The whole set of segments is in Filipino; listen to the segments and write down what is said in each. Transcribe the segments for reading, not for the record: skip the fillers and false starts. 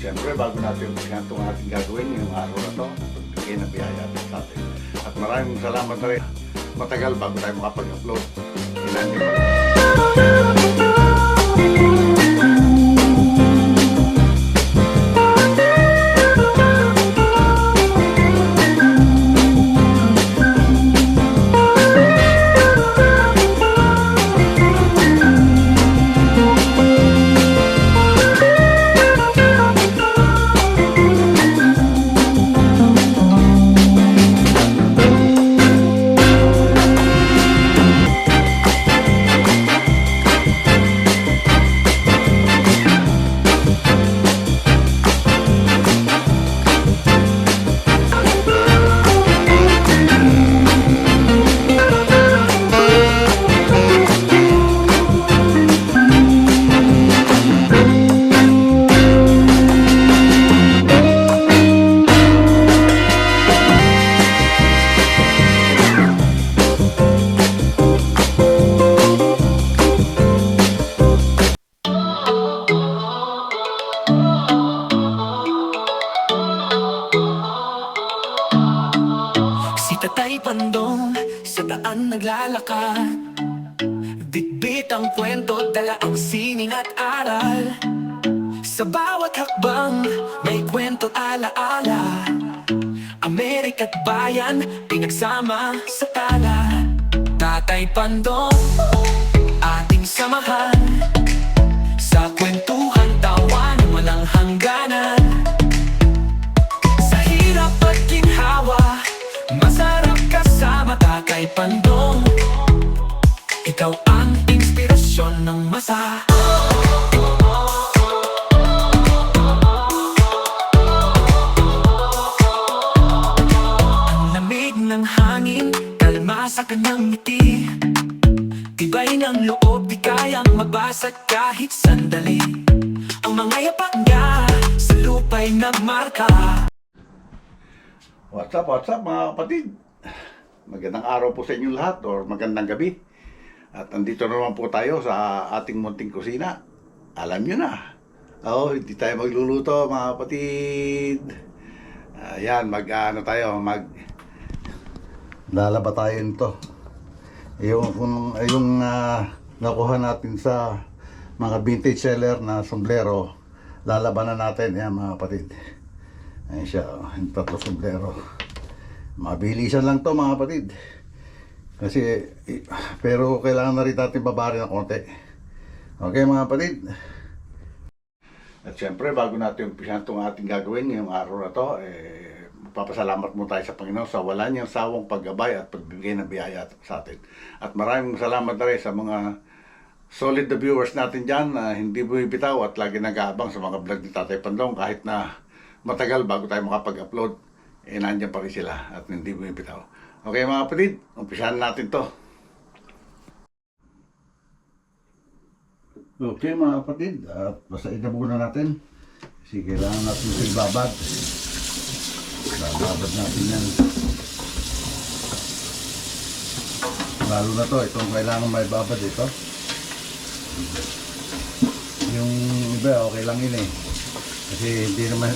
Siyempre, bago natin umpisan itong ating gagawin ngayong araw na ito, pagbigay ng biyaya sa atin. At maraming salamat na rin. Matagal bago tayo makapag-upload. Ilan niyo pa. Tatay Pandong sa daan naglalakad, bitbit ang kwento, dala ang sining at aral. Sa bawat hakbang may kwento at alaala, Amerika't bayan pinagsama sa tala. Tatay Pandong, ating samahan sa kwentuhan, tawanan walang hangganan. Sa hirap at ginhawa, masarap kasama Tatay Pandong. Ikaw ang inspirasyon ng masa. Ang lamig ng hangin, kalmasa ka ng ngiti, tibay ng loob, di kayang magbasag kahit sandali. Ang mga yapak niya sa lupa'y nagmarka. What's up mga kapatid? Magandang araw po sa inyo lahat or magandang gabi. At andito naman po tayo sa ating munting kusina. Alam nyo na. Hindi tayo magluluto mga kapatid. Ayan, lalaba tayo nito. Yung nakuha natin sa mga vintage seller na sombrero, lalaban na natin. Ayan mga kapatid. Ayan siya, yung tatlo sombrero. Mabilisan lang to mga kapatid. Pero kailangan na rin natin babari ng konti. Okay mga kapatid. At syempre, bago natin umpisan itong ating gagawin ngayong araw na to, magpapasalamat mo tayo sa Panginoon sa wala niyang sawang paggabay at pagbibigay ng biyaya sa atin. At maraming salamat na rin sa mga solid na viewers natin dyan na hindi bumibitaw at lagi nag-aabang sa mga vlog ni Tatay Pandong kahit na matagal bago tayo makapag-upload, nandiyan pa rin sila at hindi mo ibitaw. Okay mga kapatid, umpisahan natin to. Okay mga kapatid, at basahin na muna natin kasi kailangan natin ito ibabad. Babad natin yan. Lalo na to, itong kailangan may babad ito. Yung iba okay lang yun kasi hindi naman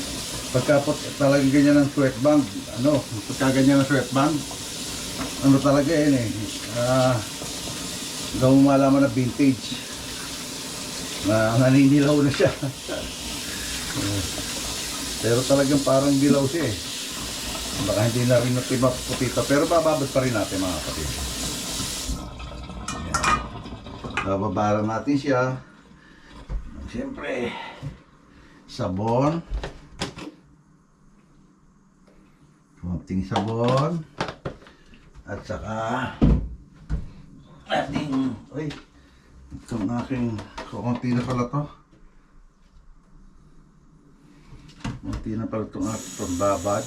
pagkapot talagang ganyan ng sweatband, pagka ganyan ng sweatband, talaga yun daw malaman na vintage na naninilaw na siya. Pero talagang parang dilaw siya baka hindi na rin natin maputita, pero bababad pa rin natin mga kapatid. Bababaran natin siya, siyempre sabon, konting sabon, at saka ating itong aking konti na pala to, konti na pala itong aking pambabad,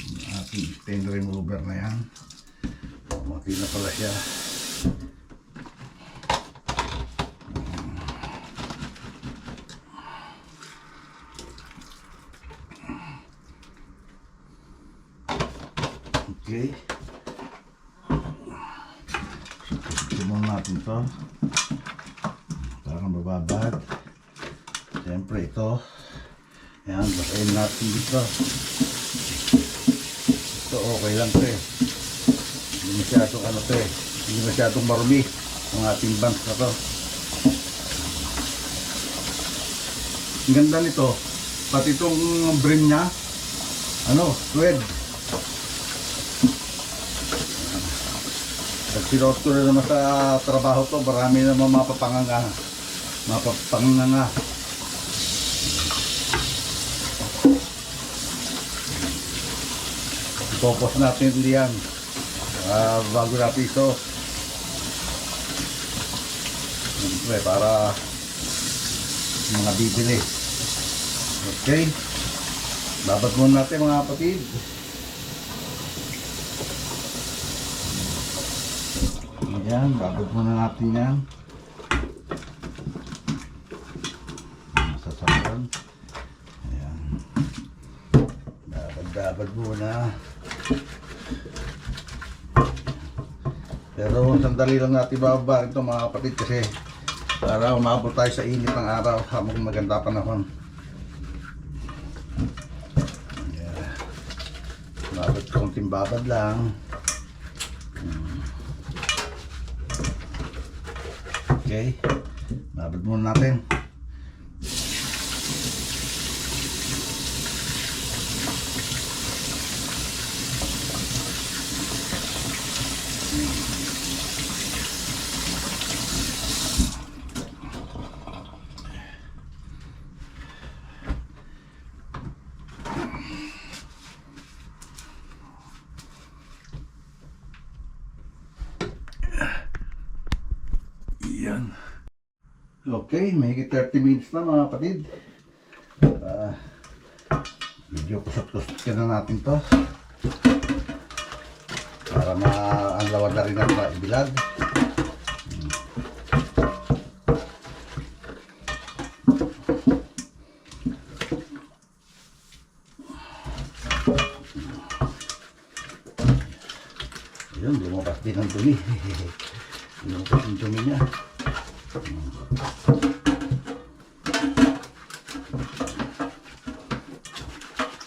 yung aking stain remover na yan, konti na pala siya. Okay. Sumun natin to para babad. Siyempre ito. Yan, basahin natin dito. Ito okay lang to eh. Hindi masyadong ano to eh. Hindi masyadong marumi ang ating banks na to. Ang ganda nito, pati itong brim niya, ano, suede. Pag sinuot ko na naman sa trabaho to, marami naman mapapanganga. Mapapanganga. Ipopos natin diyan bago natin ito. Siyempre, para mga bibili. Okay. Babad muna natin mga kapatid. Ayan, babad muna natin yan. Masasakyan. Ayan. Babad muna. Pero sandali lang natin bababa ito mga kapatid kasi para umabot tayo sa init ng araw habang maganda panahon. Yeah. Babad, konting babad lang. Okay, babad muna natin. Yan. Okay, may 30 minutes na mga kapatid. Medyo kusot-kusot ka na natin to para maanlawan na rin ang maibilad. Yun, lumabas din ang dumi. Lumabas ang dumi niya.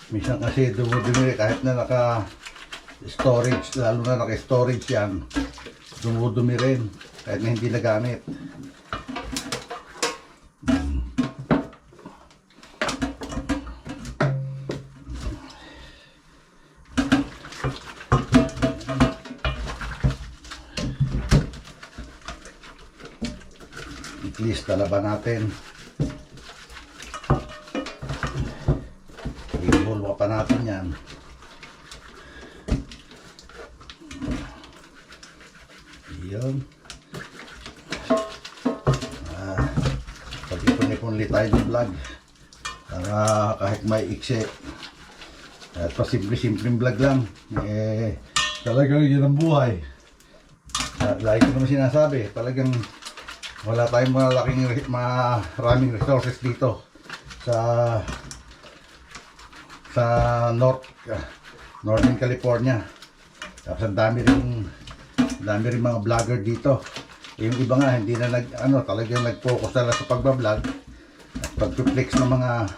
Minsan kasi dumudumi kahit na naka-storage, lalo na naka-storage yan, dumudumi rin kahit na hindi nagamit. At least dalaban natin. Ibulwa pa natin yan. Yun. Pag-ipon-ipon ulit tayo ng vlog para kahit may ikse at pa simple-simpleng vlog lang talagang yun ang buhay. Lagi ko naman sinasabi, talagang wala tayong maraming resources dito sa Northern California. Tapos ang dami rin mga vlogger dito. Yung iba nga hindi na talagang nag-focus na lang sa pagbablog at pag-flex ng mga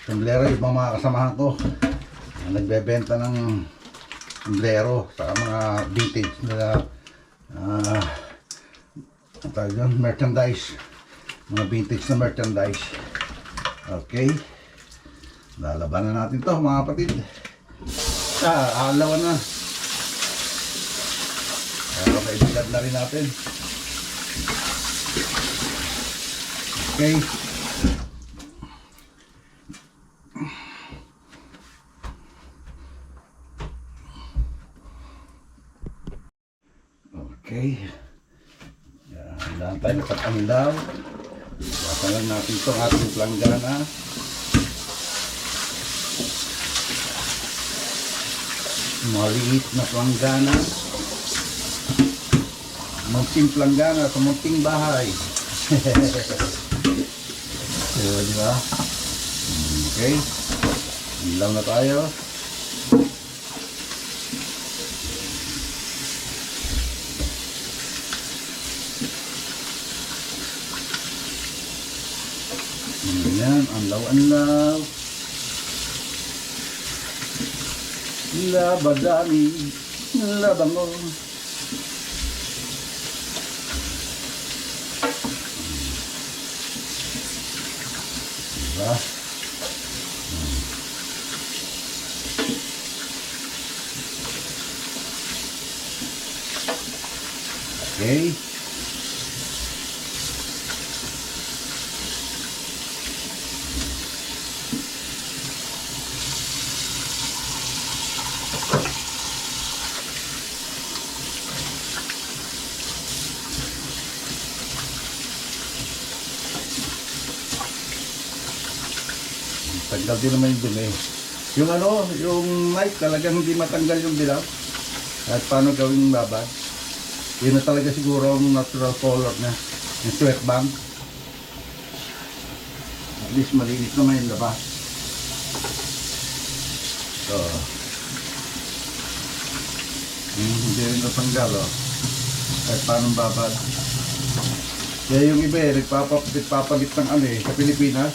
sombrero. Ibang mga kasamahan ko nagbebenta ng sombrero sa mga vintage na merchandise, mga vintage na merchandise. Okay, lalaban na natin to mga kapatid. Alawan na para maibilad na rin natin. Okay, okay. Dahan tayo nagpag-amilaw. Basalan natin itong ating planggana. Maliit na planggana. Munting planggana sa munting bahay. So, di ba? Okay. Ilaw na tayo. Ayan, anlaw-anlaw. Labadami, labango. Diba? Okay. Tanggal din naman yung dumi. Yung ano, yung knife talagang hindi matanggal yung dilaw. At paano gawing babad? Yun na talaga siguro ang natural color na. Yung sweat band. At least malinis naman yung labas. So, hindi rin natanggal, oh. At paano babad? Kaya yung iba eh, nagpapalit ng ano eh, sa Pilipinas.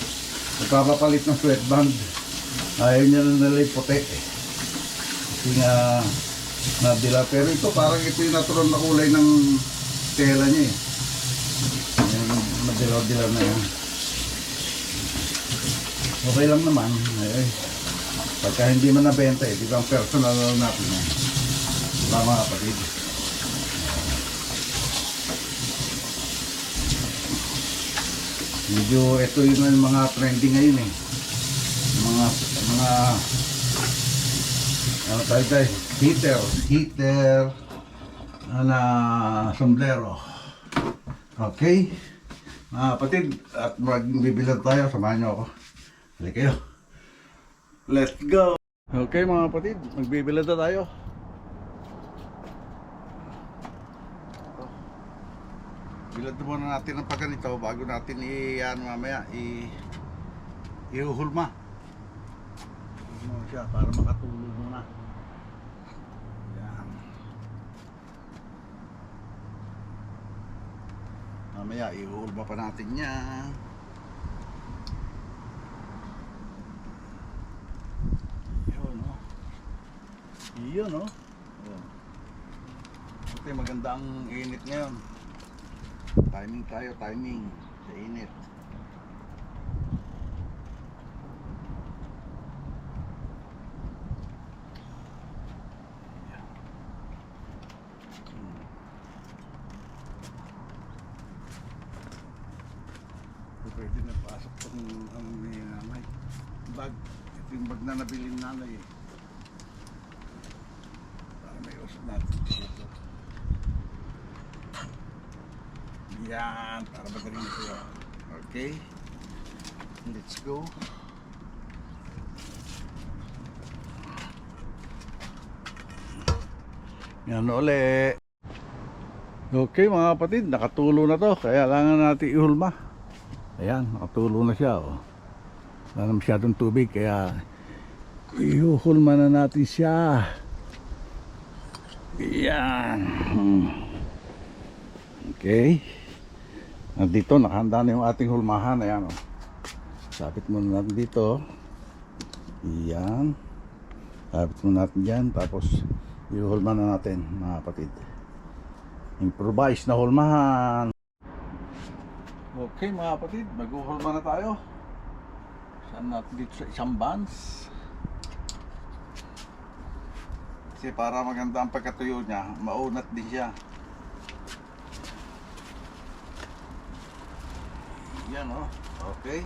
Nagpapapalit ng sweatband. Ayaw niya na nalay puti. Kasi nga nadila. Pero ito parang ito yung natural na kulay ng tela niya eh. Madilaw-dilaw na yan. Okay lang naman. Ay, pagka hindi man nabenta eh, di ba ang personal natin yan. Diba mga kapatid? Medyo ito yung mga trending ngayon eh. Mga ano tayo, heater na sombrero. Okay mga kapatid, at magbibilad tayo, samahan nyo ako. Halika kayo, let's go. Okay mga kapatid, magbibilad na tayo. Bilad muna natin ang pagganito bago natin mamaya ihuhulma. Ihuhulma siya para makatulog muna. Yan. Mamaya ihuhulma pa natin yan. Yun, no? Yun, no? Ito maganda ang init ngayon. Timing tayo, timing sa init. Pwede na pasok ang nanay bag. Ito yung bag na nabilin nanay eh. Para may usap natin dito. Yan, para magaling ito. Okay, let's go. Yan uli. Okay mga kapatid, nakatulo na to. Kaya kailangan natin ihulma. Ayan, nakatulo na siya, oh. Wala na masyadong tubig, kaya ihulma na natin siya. Yan. Okay. Nandito, nakahanda na yung ating hulmahan. Ayan, oh. Sabit muna natin dito. Yan. Sabit muna natin dyan. Tapos, ihulma na natin, mga kapatid. Improvise na hulmahan. Okay, mga kapatid. Mag-uhulma na tayo. Saan natin dito sa isang bands. Kasi para maganda ang pagkatuyo niya, maunat din siya. Yan, oh. Okay.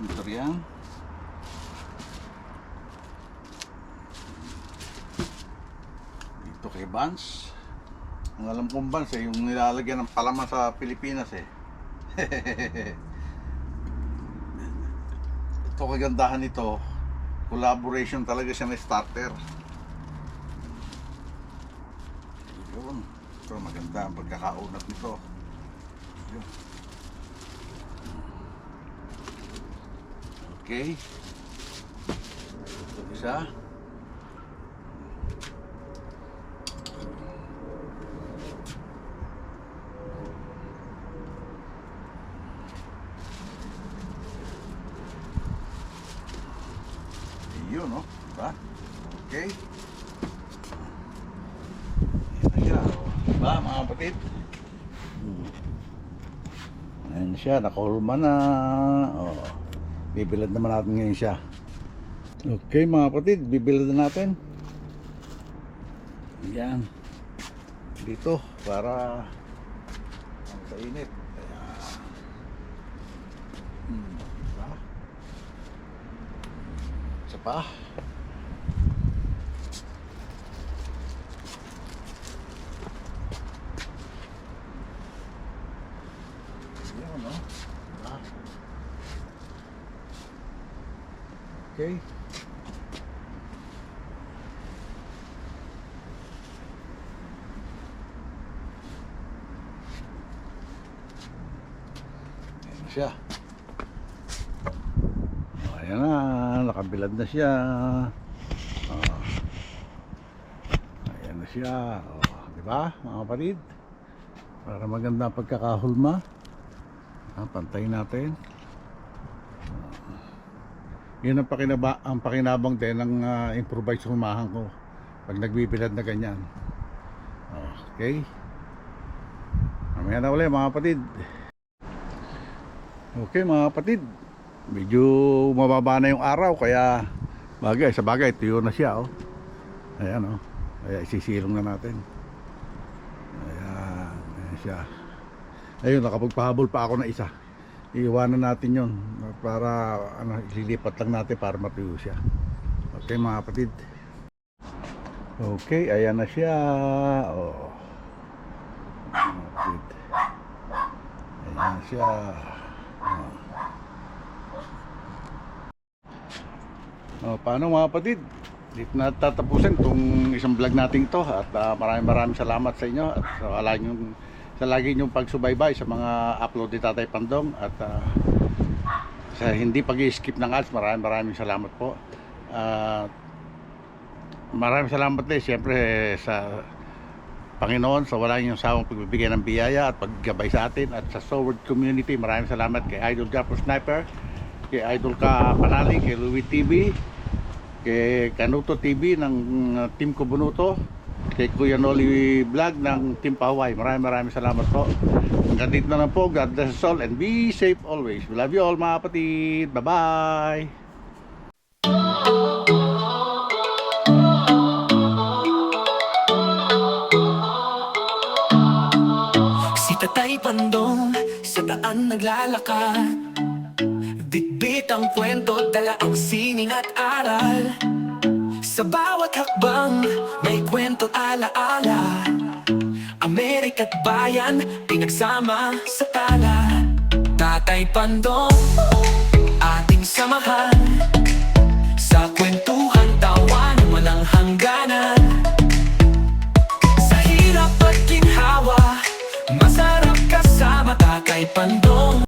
Ito yan. Dito kay Vance. Ang alam kong Vance eh, yung nilalagyan ng palaman sa Pilipinas eh. Ito kagandahan nito. Collaboration talaga siya ng starter. Yun. Ito maganda ang pagkakaunat nito. Okay. Ito isa. Yun, no? Diba? Okay. Ayan na siya. O. Diba, mga kapatid? Ayan siya, nakahulma na. O. Bibilad naman natin ngayon siya. Okay, mga kapatid, bibilad na natin. Ayan. Dito, para sa init. Kaya, diba? Isa pa. Ayan, no? Diba? Okay. Ayan na siya. Ayan na, nakabilad na siya. Ayan na siya. Diba, mga kapatid? Para maganda ang pagkakahulma. Pantayin natin. Yun ang pakinabang din ng improvised humahan ko pag nagbibilad na ganyan. Okay. Mamaya na ulit, mga kapatid. Okay, mga kapatid, medyo mababa na yung araw, kaya sa bagay tuyo na siya. Ayan, kaya isisilong na natin. Ayan siya. Ayun, nakapagpahabol pa ako na isa. Iiwanan natin yon para ililipat lang natin para matuyo siya. Okay, mga kapatid. Okay, ayan na siya. Kapatid. Ayan na siya. Paano, mga kapatid? Dito na tatapusin itong isang vlog natin ito. At maraming salamat sa inyo at sa lagi nyong pagsubaybay sa mga upload ni Tatay Pandong. At sa hindi pag-i-skip ng ads, maraming salamat po. Maraming salamat din siyempre sa Panginoon sa wala niyong sawang pagbibigay ng biyaya at paggabay sa atin, at sa Sword Community. Maraming salamat kay Idol Japo Sniper, kay Idol Ka Panali, kay Louie TV, kay Kanuto TV ng Team Kubunuto, kay Kuya Noli Vlog ng Team Pahuay. Maraming salamat po. Hanggang dito na lang po. God bless us all and be safe always. We love you all, mga kapatid. Bye bye. Si Tatay Pandong sa daan naglalakad, bitbit ang kwento, dala ang sining at aral. Sa bawat hakbang may kwento't alaala, Amerika't bayan pinagsama sa tala. Tatay Pandong, ating samahan sa kwentuhan, tawanan walang hanggan.